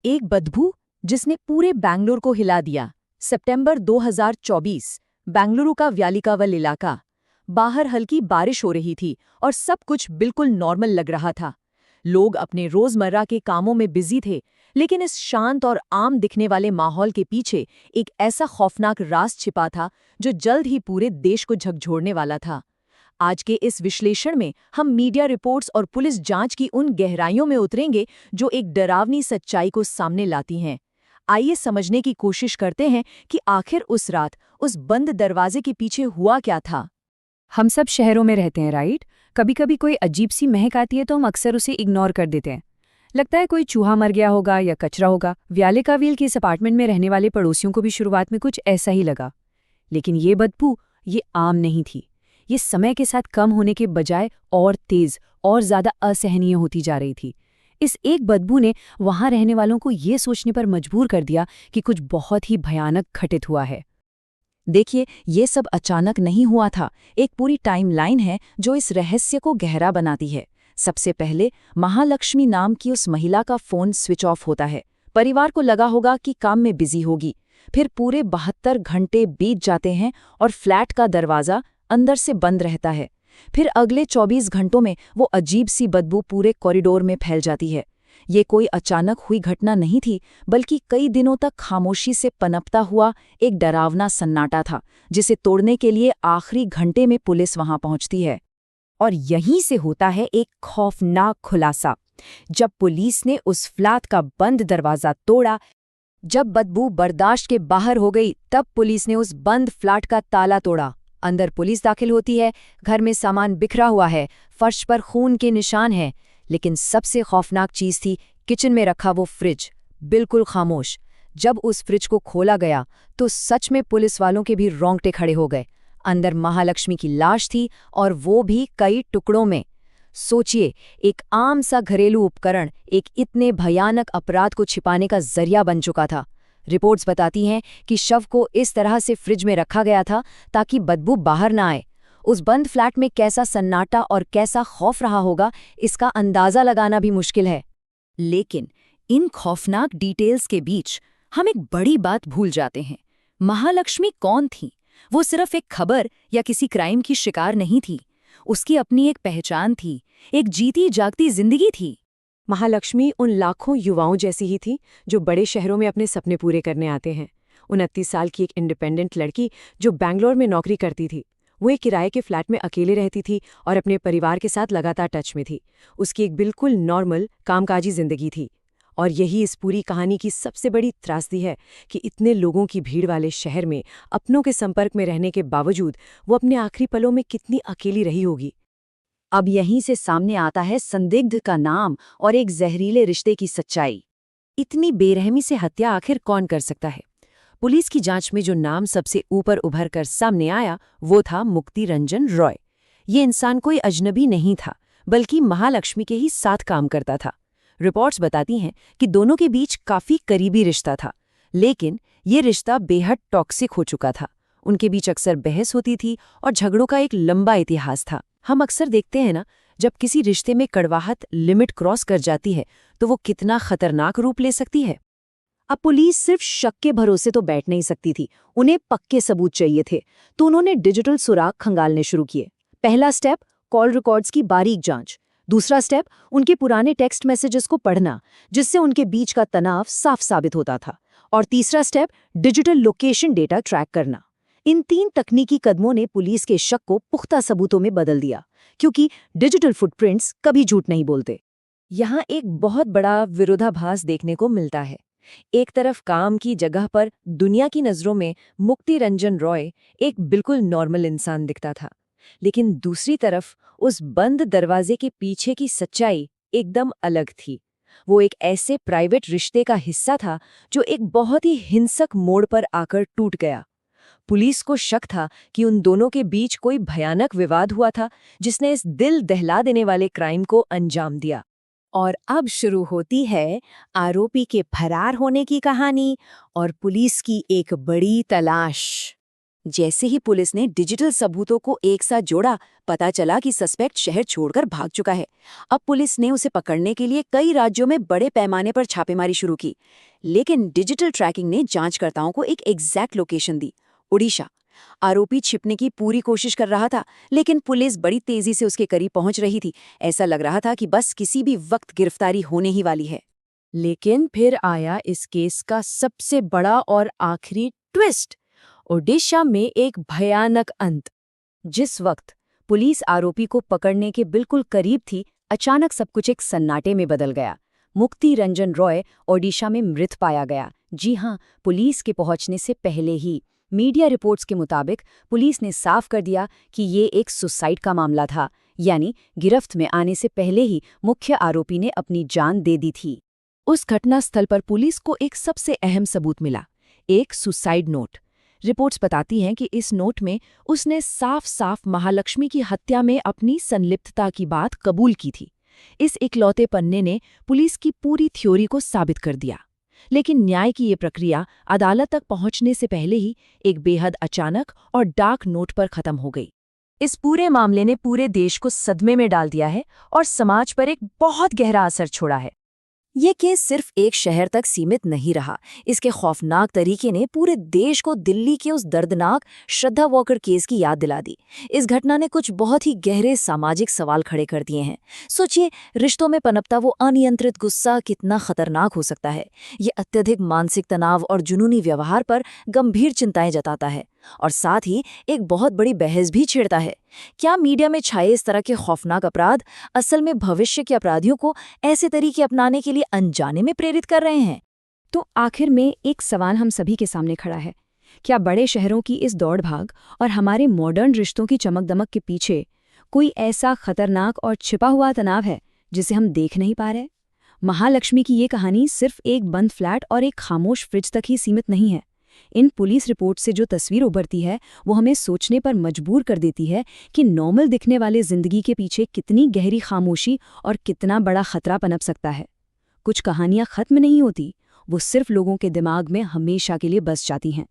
एक बदबू जिसने पूरे बैंगलोर को हिला दिया। सितंबर 2024, बेंगलुरु का व्यालिकावल इलाका। बाहर हल्की बारिश हो रही थी और सब कुछ बिल्कुल नॉर्मल लग रहा था। लोग अपने रोजमर्रा के कामों में बिजी थे, लेकिन इस शांत और आम दिखने वाले माहौल के पीछे एक ऐसा खौफनाक राज छिपा था जो जल्द ही पूरे देश को झकझोरने वाला था। आज के इस विश्लेषण में हम मीडिया रिपोर्ट्स और पुलिस जांच की उन गहराइयों में उतरेंगे जो एक डरावनी सच्चाई को सामने लाती हैं। आइए समझने की कोशिश करते हैं कि आखिर उस रात उस बंद दरवाजे के पीछे हुआ क्या था। हम सब शहरों में रहते हैं, राइट? कभी कभी कोई अजीब सी महक आती है तो हम अक्सर उसे इग्नोर कर देते हैं। लगता है कोई चूहा मर गया होगा या कचरा होगा। व्यालिकाविल के इस अपार्टमेंट में रहने वाले पड़ोसियों को भी शुरुआत में कुछ ऐसा ही लगा। लेकिन ये बदबू, ये आम नहीं थी। ये समय के साथ कम होने के बजाय और तेज और ज्यादा असहनीय होती जा रही थी। इस एक बदबू ने वहां रहने वालों को ये सोचने पर मजबूर कर दिया कि कुछ बहुत ही भयानक घटित हुआ है। देखिए, ये सब अचानक नहीं हुआ था। एक पूरी टाइमलाइन है जो इस रहस्य को गहरा बनाती है। सबसे पहले महालक्ष्मी नाम की उस महिला का फोन स्विच ऑफ होता है। परिवार को लगा होगा कि काम में बिजी होगी। फिर पूरे 72 घंटे बीत जाते हैं और फ्लैट का दरवाज़ा अंदर से बंद रहता है। फिर अगले 24 घंटों में वो अजीब सी बदबू पूरे कॉरिडोर में फैल जाती है। ये कोई अचानक हुई घटना नहीं थी, बल्कि कई दिनों तक खामोशी से पनपता हुआ एक डरावना सन्नाटा था, जिसे तोड़ने के लिए आखिरी घंटे में पुलिस वहां पहुंचती है। और यहीं से होता है एक खौफनाक खुलासा। जब पुलिस ने उस फ्लैट का बंद दरवाजा तोड़ा, जब बदबू बर्दाश्त के बाहर हो गई, तब पुलिस ने उस बंद फ्लैट का ताला तोड़ा। अंदर पुलिस दाखिल होती है। घर में सामान बिखरा हुआ है, फर्श पर खून के निशान हैं। लेकिन सबसे खौफनाक चीज थी किचन में रखा वो फ्रिज, बिल्कुल खामोश। जब उस फ्रिज को खोला गया तो सच में पुलिस वालों के भी रोंगटे खड़े हो गए। अंदर महालक्ष्मी की लाश थी, और वो भी कई टुकड़ों में। सोचिए, एक आम सा घरेलू उपकरण एक इतने भयानक अपराध को छिपाने का जरिया बन चुका था। रिपोर्ट्स बताती हैं कि शव को इस तरह से फ्रिज में रखा गया था ताकि बदबू बाहर ना आए। उस बंद फ्लैट में कैसा सन्नाटा और कैसा खौफ रहा होगा, इसका अंदाजा लगाना भी मुश्किल है। लेकिन इन खौफनाक डिटेल्स के बीच हम एक बड़ी बात भूल जाते हैं। महालक्ष्मी कौन थी? वो सिर्फ एक खबर या किसी क्राइम की शिकार नहीं थी। उसकी अपनी एक पहचान थी, एक जीती जागती जिंदगी थी। महालक्ष्मी उन लाखों युवाओं जैसी ही थी जो बड़े शहरों में अपने सपने पूरे करने आते हैं। 29 साल की एक इंडिपेंडेंट लड़की जो बैंगलोर में नौकरी करती थी। वो एक किराए के फ्लैट में अकेले रहती थी और अपने परिवार के साथ लगातार टच में थी। उसकी एक बिल्कुल नॉर्मल कामकाजी जिंदगी थी। और यही इस पूरी कहानी की सबसे बड़ी त्रासदी है कि इतने लोगों की भीड़ वाले शहर में अपनों के संपर्क में रहने के बावजूद वो अपने आखिरी पलों में कितनी अकेली रही होगी। अब यहीं से सामने आता है संदिग्ध का नाम और एक जहरीले रिश्ते की सच्चाई। इतनी बेरहमी से हत्या आखिर कौन कर सकता है? पुलिस की जांच में जो नाम सबसे ऊपर उभर कर सामने आया वो था मुक्ति रंजन रॉय। ये इंसान कोई अजनबी नहीं था, बल्कि महालक्ष्मी के ही साथ काम करता था। रिपोर्ट्स बताती हैं कि दोनों के बीच काफी करीबी रिश्ता था, लेकिन ये रिश्ता बेहद टॉक्सिक हो चुका था। उनके बीच अक्सर बहस होती थी और झगड़ों का एक लंबा इतिहास था। हम अक्सर देखते हैं ना, जब किसी रिश्ते में कड़वाहट लिमिट क्रॉस कर जाती है तो वो कितना खतरनाक रूप ले सकती है। अब पुलिस सिर्फ शक के भरोसे तो बैठ नहीं सकती थी, उन्हें पक्के सबूत चाहिए थे। तो उन्होंने डिजिटल सुराग खंगालने शुरू किए। पहला स्टेप, कॉल रिकॉर्ड्स की बारीक जांच। दूसरा स्टेप, उनके पुराने टेक्स्ट मैसेजेस को पढ़ना, जिससे उनके बीच का तनाव साफ साबित होता था। और तीसरा step, digital location data track करना। इन 3 तकनीकी कदमों ने पुलिस के शक को पुख्ता सबूतों में बदल दिया, क्योंकि डिजिटल फुटप्रिंट्स कभी झूठ नहीं बोलते। यहाँ एक बहुत बड़ा विरोधाभास देखने को मिलता है। एक तरफ काम की जगह पर दुनिया की नज़रों में मुक्ति रंजन रॉय एक बिल्कुल नॉर्मल इंसान दिखता था, लेकिन दूसरी तरफ उस बंद दरवाजे के पीछे की सच्चाई एकदम अलग थी। वो एक ऐसे प्राइवेट रिश्ते का हिस्सा था जो एक बहुत ही हिंसक मोड़ पर आकर टूट गया। पुलिस को शक था कि उन दोनों के बीच कोई भयानक विवाद हुआ था जिसने इस दिल दहला देने वाले क्राइम को अंजाम दिया। और अब शुरू होती है आरोपी के फरार होने की कहानी और पुलिस की एक बड़ी तलाश। जैसे ही पुलिस ने डिजिटल सबूतों को एक साथ जोड़ा, पता चला कि सस्पेक्ट शहर छोड़कर भाग चुका है। अब पुलिस ने उसे पकड़ने के लिए कई राज्यों में बड़े पैमाने पर छापेमारी शुरू की, लेकिन डिजिटल ट्रैकिंग ने जांचकर्ताओं को एक एग्जैक्ट लोकेशन दी, ओडिशा। आरोपी छिपने की पूरी कोशिश कर रहा था, लेकिन पुलिस बड़ी तेजी से उसके करीब पहुंच रही थी। ऐसा लग रहा था कि बस किसी भी वक्त गिरफ्तारी होने ही वाली है। लेकिन फिर आया इस केस का सबसे बड़ा और आखिरी ट्विस्ट, ओडिशा में एक भयानक अंत। जिस वक्त पुलिस आरोपी को पकड़ने के बिल्कुल करीब थी, अचानक सब कुछ एक सन्नाटे में बदल गया। मुक्ति रंजन रॉय ओडिशा में मृत पाया गया। जी हाँ, पुलिस के पहुंचने से पहले ही। मीडिया रिपोर्ट्स के मुताबिक पुलिस ने साफ कर दिया कि ये एक सुसाइड का मामला था, यानी गिरफ्त में आने से पहले ही मुख्य आरोपी ने अपनी जान दे दी थी। उस घटनास्थल पर पुलिस को एक सबसे अहम सबूत मिला, एक सुसाइड नोट। रिपोर्ट्स बताती हैं कि इस नोट में उसने साफ साफ महालक्ष्मी की हत्या में अपनी संलिप्तता की बात कबूल की थी। इस इकलौते पन्ने ने पुलिस की पूरी थ्योरी को साबित कर दिया। लेकिन न्याय की ये प्रक्रिया अदालत तक पहुंचने से पहले ही एक बेहद अचानक और डार्क नोट पर खत्म हो गई। इस पूरे मामले ने पूरे देश को सदमे में डाल दिया है और समाज पर एक बहुत गहरा असर छोड़ा है। ये केस सिर्फ एक शहर तक सीमित नहीं रहा। इसके खौफनाक तरीके ने पूरे देश को दिल्ली के उस दर्दनाक श्रद्धा वॉकर केस की याद दिला दी। इस घटना ने कुछ बहुत ही गहरे सामाजिक सवाल खड़े कर दिए हैं। सोचिए, रिश्तों में पनपता वो अनियंत्रित गुस्सा कितना खतरनाक हो सकता है। ये अत्यधिक मानसिक तनाव और जुनूनी व्यवहार पर गंभीर चिंताएं जताता है, और साथ ही एक बहुत बड़ी बहस भी छेड़ता है। क्या मीडिया में छाए इस तरह के खौफनाक अपराध असल में भविष्य के अपराधियों को ऐसे तरीके अपनाने के लिए अनजाने में प्रेरित कर रहे हैं? तो आखिर में एक सवाल हम सभी के सामने खड़ा है। क्या बड़े शहरों की इस दौड़-भाग और हमारे मॉडर्न रिश्तों की चमक-दमक के पीछे कोई ऐसा खतरनाक और छिपा हुआ तनाव है जिसे हम देख नहीं पा रहे? महालक्ष्मी की ये कहानी सिर्फ एक बंद फ्लैट और एक खामोश फ्रिज तक ही सीमित नहीं है। इन पुलिस रिपोर्ट से जो तस्वीर उभरती है वो हमें सोचने पर मजबूर कर देती है कि नॉर्मल दिखने वाले जिंदगी के पीछे कितनी गहरी खामोशी और कितना बड़ा खतरा पनप सकता है। कुछ कहानियां खत्म नहीं होती, वो सिर्फ लोगों के दिमाग में हमेशा के लिए बस जाती हैं।